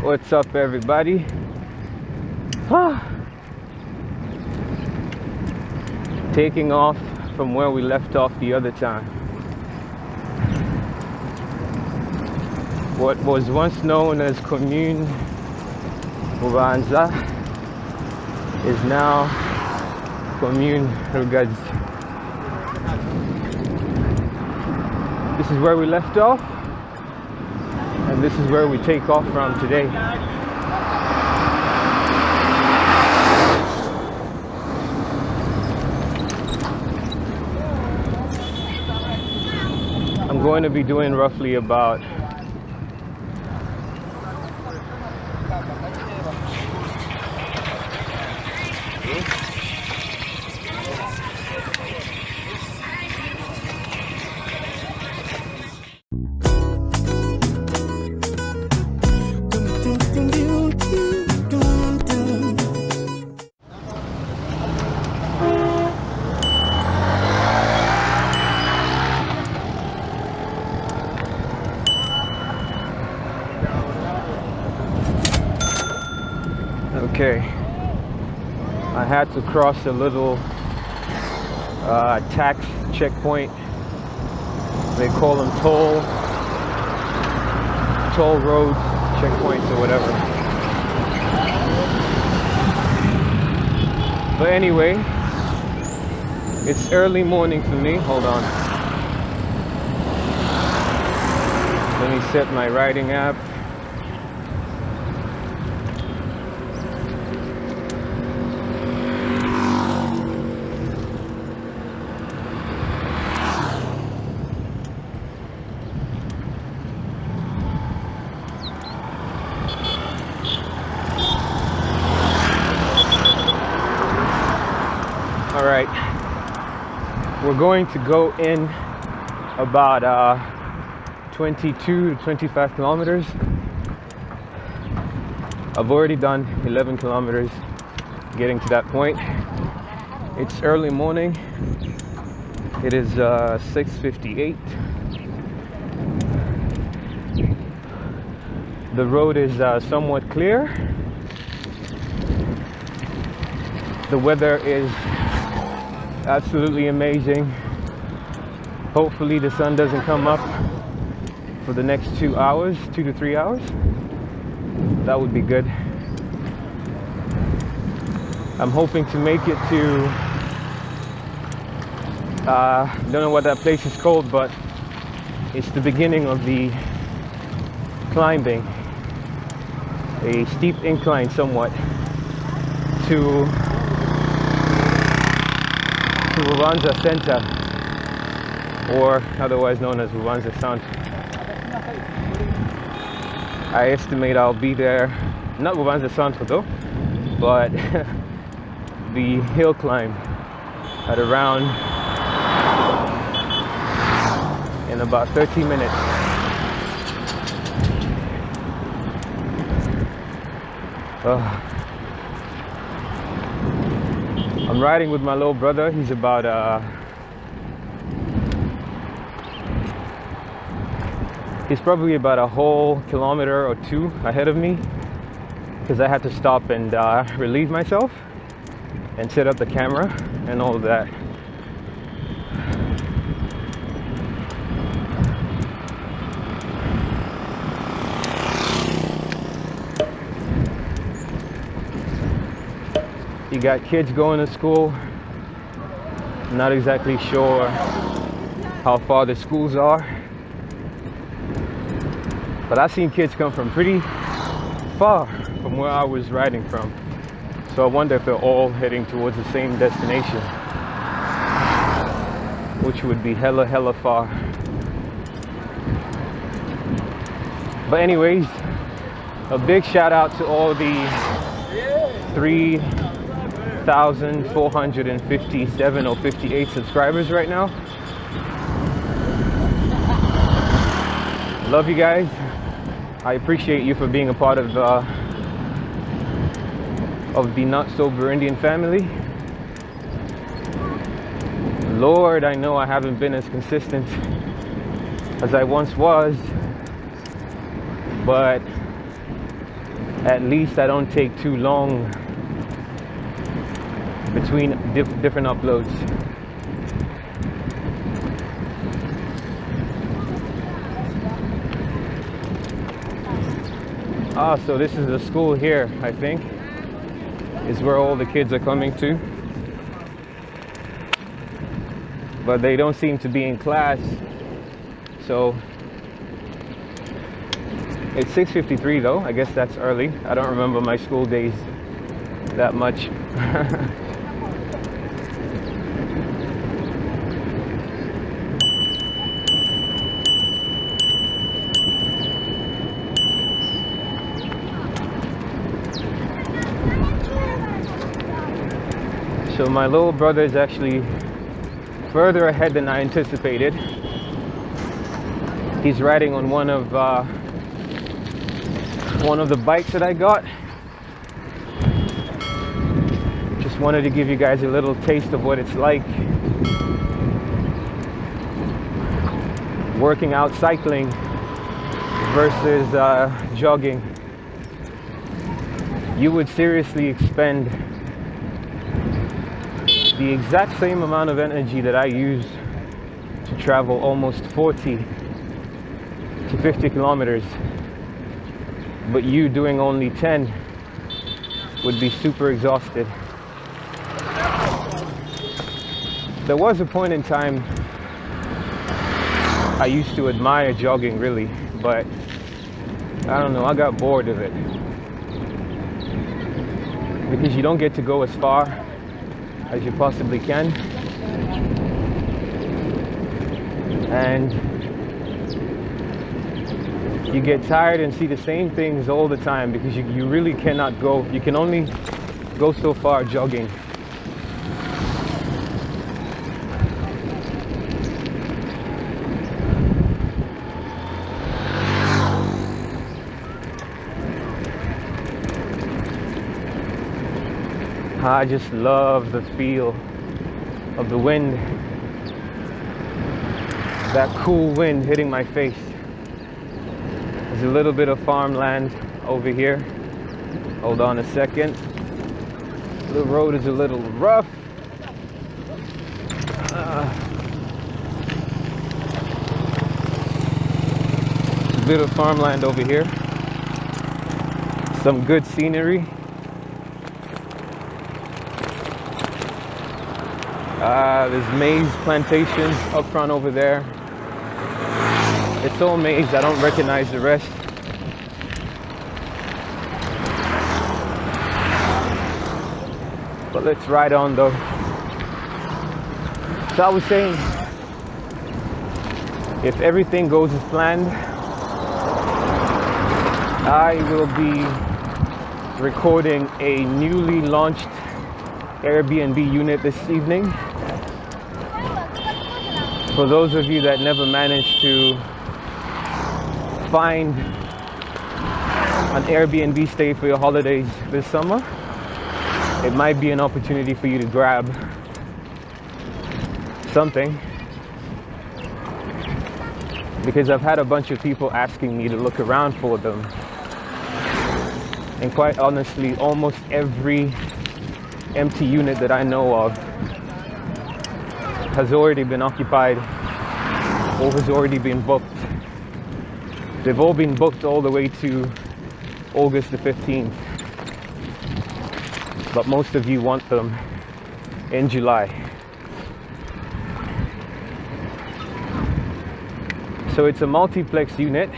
What's up, everybody? Taking off from where we left off the other time. What was once known as Commune Bubanza is now Commune Rugazi. This is where we left off, and this is where we take off from today. I'm going to be doing roughly about okay. I had to cross a little tax checkpoint. They call them toll roads, checkpoints or whatever. But anyway, it's early morning for me. Hold on. Let me set my riding app. Alright, we're going to go in about 22 to 25 kilometers. I've already done 11 kilometers getting to that point. It's early morning. It is 6:58. The road is somewhat clear. The weather is absolutely amazing. Hopefully the sun doesn't come up for the next 2 hours, 2 to 3 hours. That would be good. I'm hoping to make it to don't know what that place is called, but it's the beginning of the climbing, a steep incline somewhat to Bubanza Centre, or otherwise known as Bubanza Centre. I estimate I'll be there, not Bubanza Centre though, but the hill climb at around in about 30 minutes. I'm riding with my little brother. He's about he's probably about a whole kilometer or two ahead of me, because I had to stop and relieve myself and set up the camera and all of that. You got kids going to school. I'm not exactly sure how far the schools are, but I've seen kids come from pretty far from where I was riding from. So I wonder if they're all heading towards the same destination, which would be hella far. But anyways, a big shout out to all the 3,457 or 58 subscribers right now. Love you guys. I appreciate you for being a part of the Not.So.Burundian family. Lord, I know I haven't been as consistent as I once was, but at least I don't take too long between different uploads. Ah, so this is the school here, I think, is where all the kids are coming to. But they don't seem to be in class, so it's 6:53 though. I guess that's early. I don't remember my school days that much. So my little brother is actually further ahead than I anticipated. He's riding on one of the bikes that I got. Just wanted to give you guys a little taste of what it's like working out cycling versus jogging. You would seriously expend the exact same amount of energy that I use to travel almost 40 to 50 kilometers, but you doing only 10 would be super exhausted. There was a point in time I used to admire jogging really, but I don't know, I got bored of it because you don't get to go as far as you possibly can, and you get tired and see the same things all the time because you really cannot go, you can only go so far jogging. I just love the feel of the wind, that cool wind hitting my face. There's a little bit of farmland over here. Hold on a second. The road is a little rough. A bit of farmland over here. Some good scenery. There's maize plantations up front over there. It's all maize, I don't recognize the rest. But let's ride on though. So I was saying, if everything goes as planned, I will be recording a newly launched Airbnb unit this evening. For those of you that never managed to find an Airbnb stay for your holidays this summer, it might be an opportunity for you to grab something, because I've had a bunch of people asking me to look around for them, and quite honestly, almost every empty unit that I know of has already been occupied or has already been booked. They've all been booked all the way to August the 15th, but most of you want them in July. So it's a multiplex unit.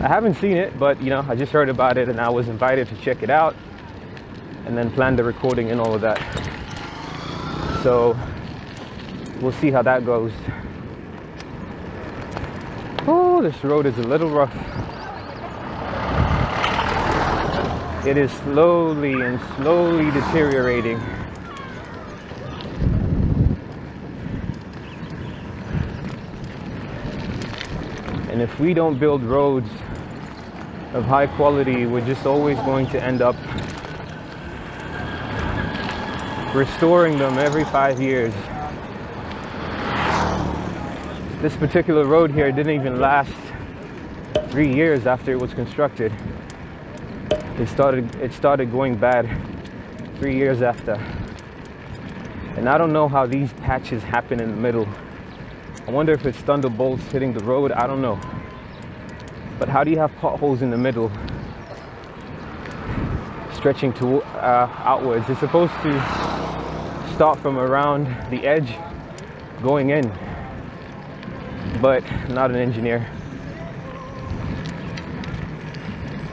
I haven't seen it, but I just heard about it and I was invited to check it out and then plan the recording and all of that. So we'll see how that goes. Oh, this road is a little rough. It is slowly deteriorating. And if we don't build roads of high quality, we're just always going to end up restoring them every 5 years. This particular road here didn't even last 3 years after it was constructed. It started going bad 3 years after. And I don't know how these patches happen in the middle. I wonder if it's thunderbolts hitting the road. I don't know. But how do you have potholes in the middle stretching to outwards? It's supposed to start from around the edge going in, but I'm not an engineer.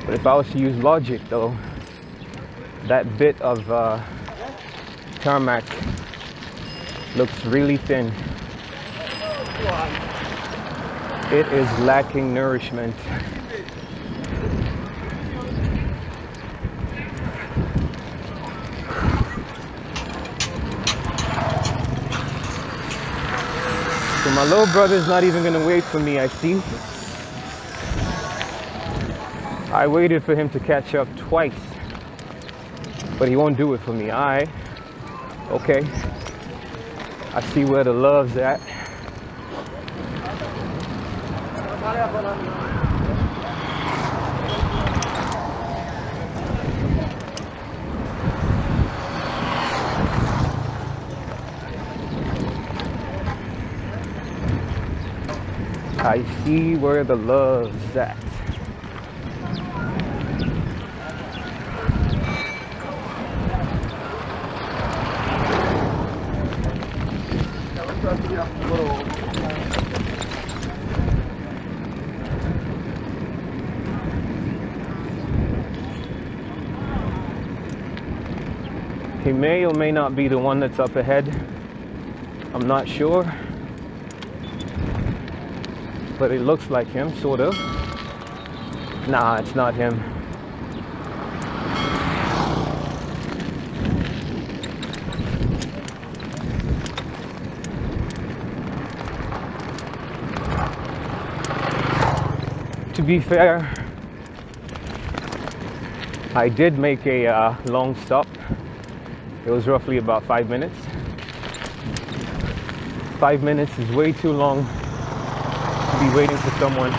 But if I was to use logic though, that bit of tarmac looks really thin. It is lacking nourishment. So my little brother's not even gonna wait for me, I see. I waited for him to catch up twice, but he won't do it for me. Alright, okay. I see where the love's at. I see where the love's at. He may or may not be the one that's up ahead. I'm not sure. But it looks like him, sort of. Nah, it's not him. To be fair, I did make a long stop. It was roughly about 5 minutes. 5 minutes is way too long to be waiting for someone,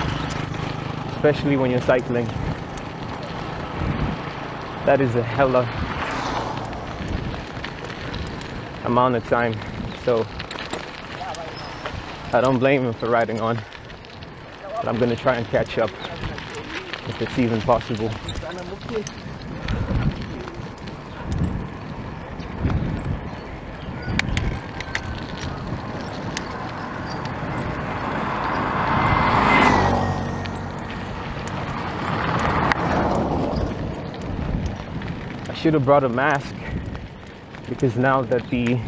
especially when you're cycling. That is a hella amount of time. So I don't blame him for riding on, but I'm gonna try and catch up if it's even possible. I should have brought a mask, because now that the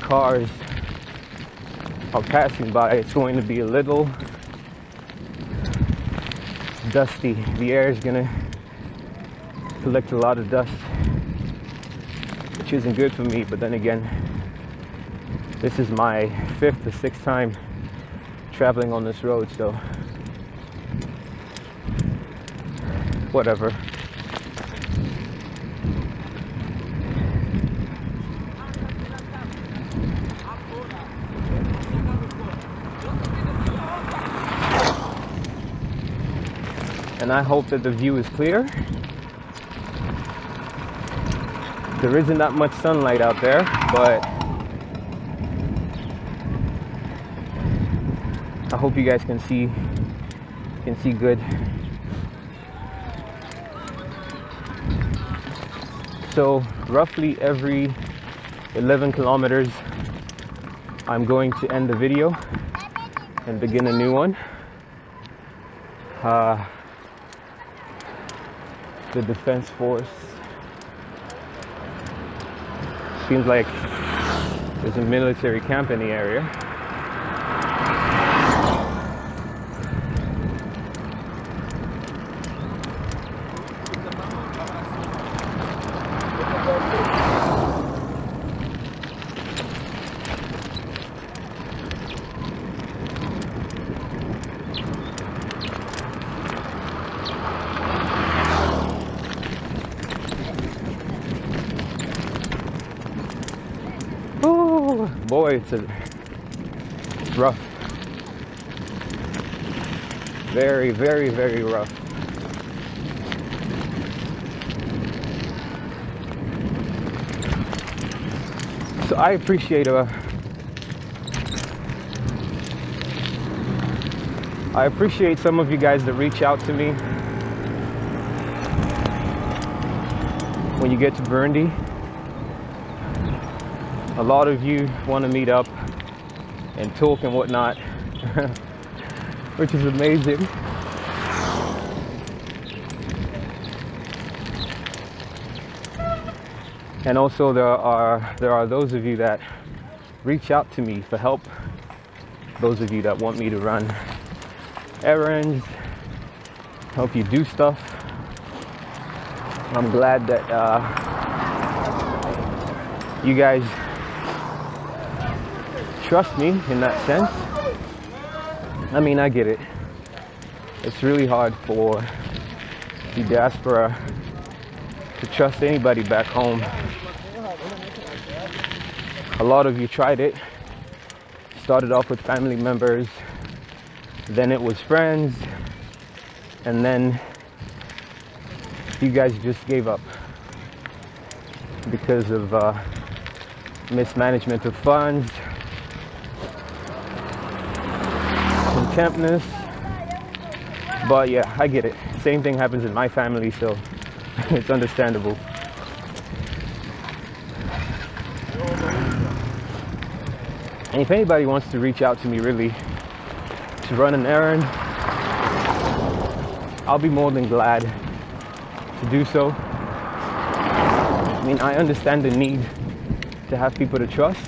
cars are passing by, it's going to be a little dusty. The air is gonna collect a lot of dust, which isn't good for me. But then again, this is my 5th or 6th time traveling on this road, so whatever. And I hope that the view is clear. There isn't that much sunlight out there, but I hope you guys can see good. So roughly every 11 kilometers, I'm going to end the video and begin a new one. The Defense Force. Seems like there's a military camp in the area. Boy, it's rough. Very, very, very rough. So I appreciate some of you guys that reach out to me when you get to Burundi. A lot of you want to meet up and talk and whatnot, which is amazing. And also there are those of you that reach out to me for help. Those of you that want me to run errands, help you do stuff. I'm glad that you guys trust me in that sense. I mean, I get it. It's really hard for the diaspora to trust anybody back home. A lot of you tried it. Started off with family members, then it was friends, and then you guys just gave up because of mismanagement of funds, contemptness. But yeah, I get it. Same thing happens in my family, so it's understandable. And if anybody wants to reach out to me really to run an errand, I'll be more than glad to do so. I mean, I understand the need to have people to trust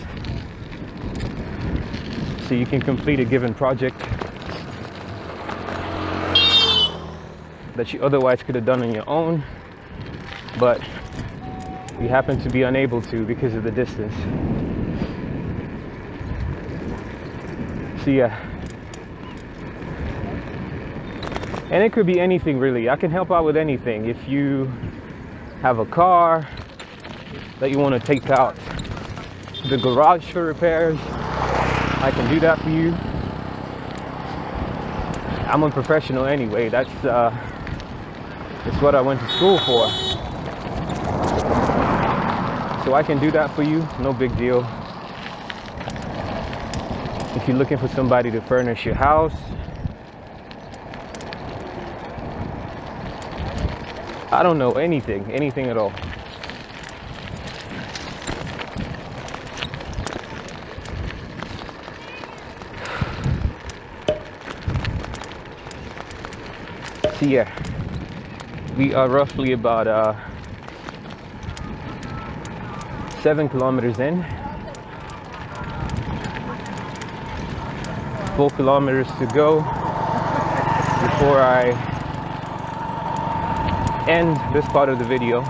so you can complete a given project that you otherwise could have done on your own, but you happen to be unable to because of the distance. So yeah, and it could be anything really. I can help out with anything. If you have a car that you want to take out the garage for repairs, I can do that for you. I'm a professional anyway. That's what I went to school for. So I can do that for you, no big deal. If you're looking for somebody to furnish your house, I don't know, anything at all. So yeah, we are roughly about 7 kilometers in. 4 kilometers to go before I end this part of the video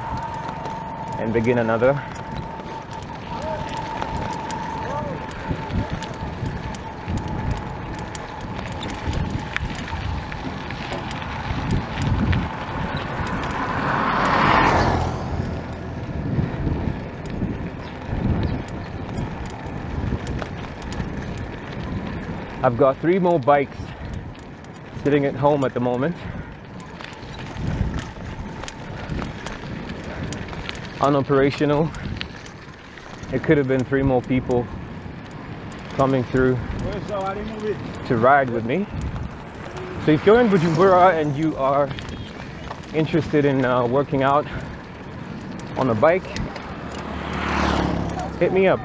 and begin another. I've got 3 more bikes sitting at home at the moment, unoperational. It could have been 3 more people coming through to ride with me. So if you're in Bujumbura and you are interested in working out on a bike, hit me up.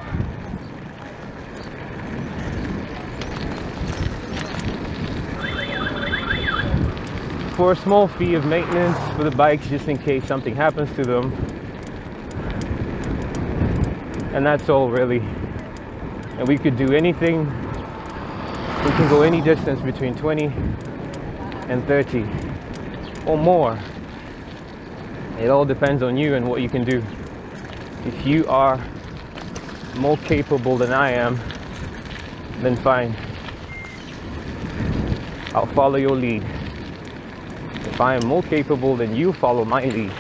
For a small fee of maintenance for the bikes, just in case something happens to them. And that's all really. And we could do anything. We can go any distance between 20 and 30 or more. It all depends on you and what you can do. If you are more capable than I am, then fine. I'll follow your lead. If I am more capable, then you follow my lead.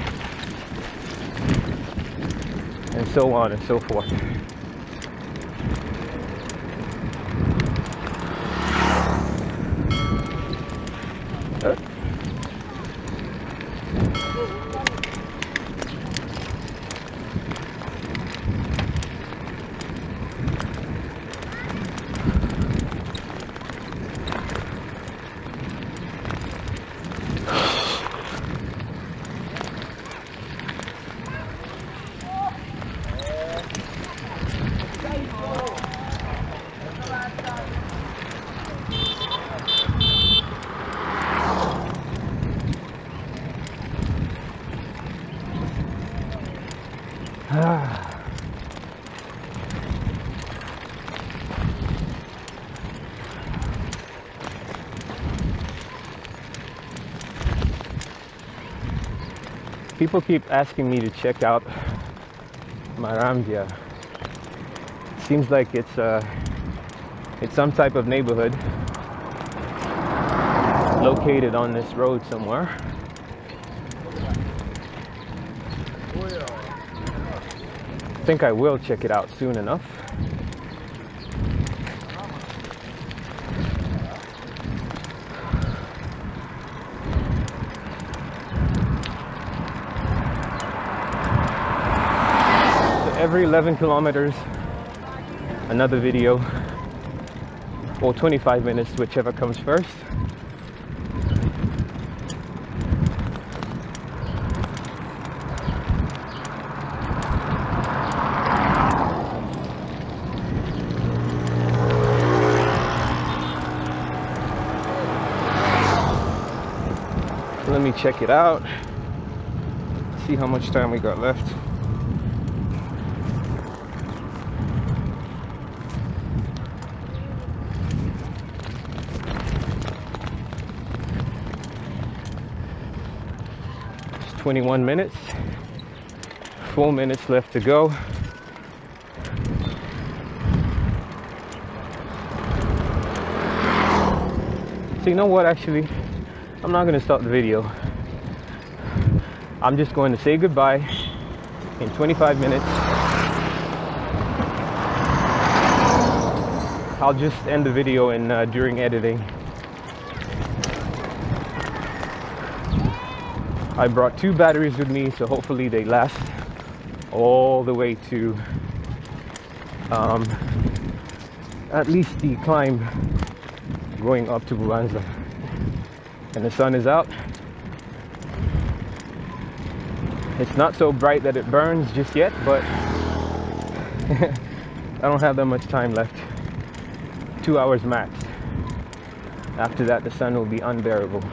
And so on and so forth. People keep asking me to check out Marambia. Seems like it's some type of neighborhood located on this road somewhere. I think I will check it out soon enough. Every 11 kilometers, another video, or 25 minutes, whichever comes first. Let me check it out, see how much time we got left. It's 21 minutes, 4 minutes left to go. So you know what, actually, I'm not going to stop the video. I'm just going to say goodbye in 25 minutes. I'll just end the video during editing. I brought 2 batteries with me, so hopefully they last all the way to at least the climb going up to Bubanza. And the sun is out. It's not so bright that it burns just yet, but I don't have that much time left. 2 hours max. After that, the sun will be unbearable.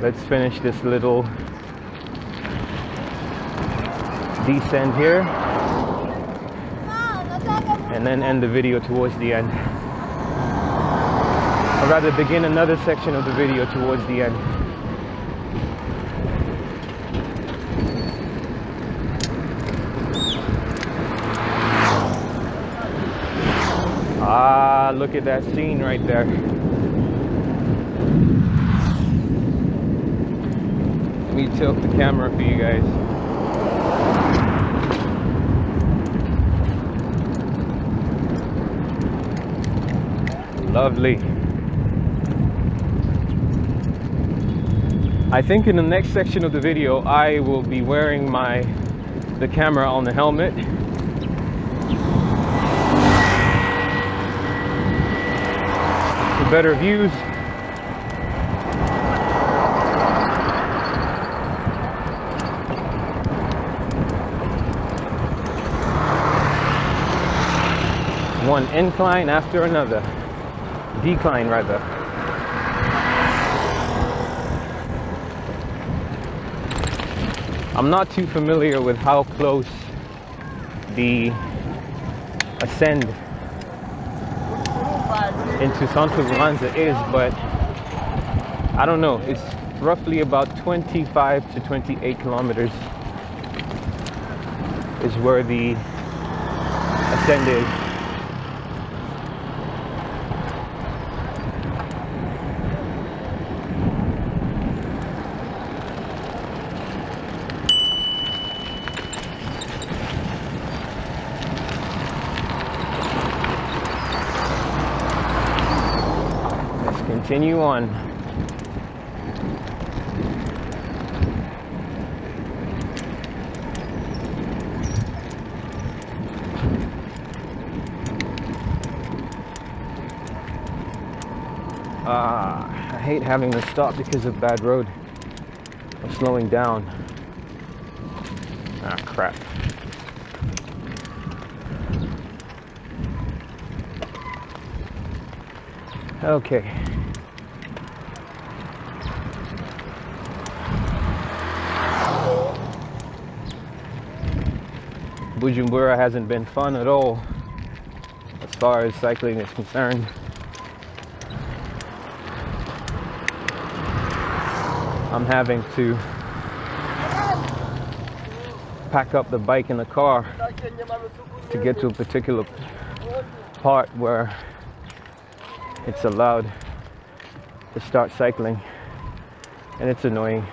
Let's finish this little descent here and then end the video towards the end, or rather begin another section of the video towards the end. Ah, look at that scene right there. Let me tilt the camera for you guys. Lovely. I think in the next section of the video I will be wearing the camera on the helmet. For better views. One incline after another. Decline rather. I'm not too familiar with how close the ascend into Bubanza is, but I don't know, it's roughly about 25 to 28 kilometers is where the ascend is. Continue on. I hate having to stop because of bad road. I'm slowing down. Ah, crap. Okay. Bujumbura hasn't been fun at all. as far as cycling is concerned. I'm having to pack up the bike in the car to get to a particular part where it's allowed to start cycling, and it's annoying.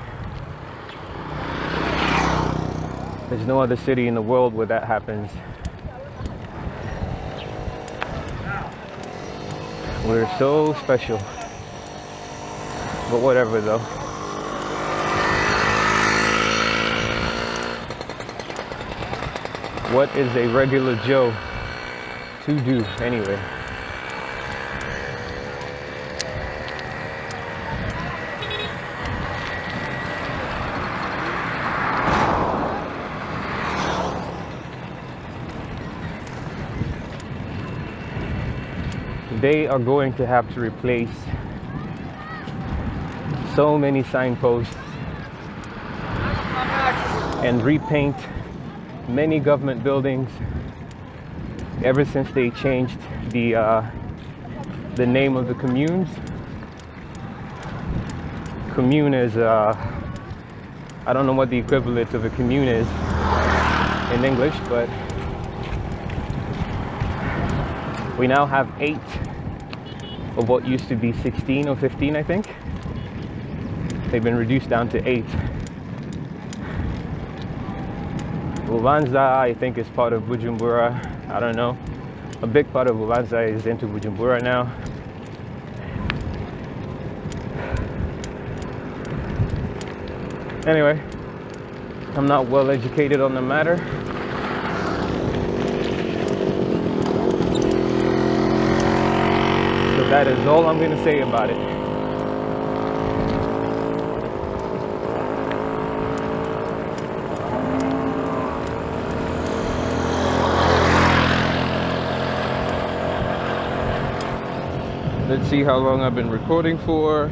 There's no other city in the world where that happens. We're so special. But whatever though. What is a regular Joe to do anyway? They are going to have to replace so many signposts and repaint many government buildings ever since they changed the name of the communes. Commune is I don't know what the equivalent of a commune is in English, but we now have 8 of what used to be 16 or 15, I think. They've been reduced down to 8. Bubanza, I think, is part of Bujumbura. I don't know. A big part of Bubanza is into Bujumbura now. Anyway, I'm not well educated on the matter. So that is all I'm going to say about it. Let's see how long I've been recording for.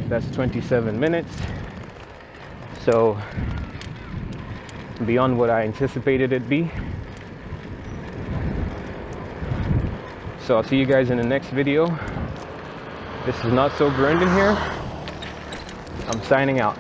That's 27 minutes. So beyond what I anticipated it'd be. So I'll see you guys in the next video. This is Not.So.Burundian here. I'm signing out.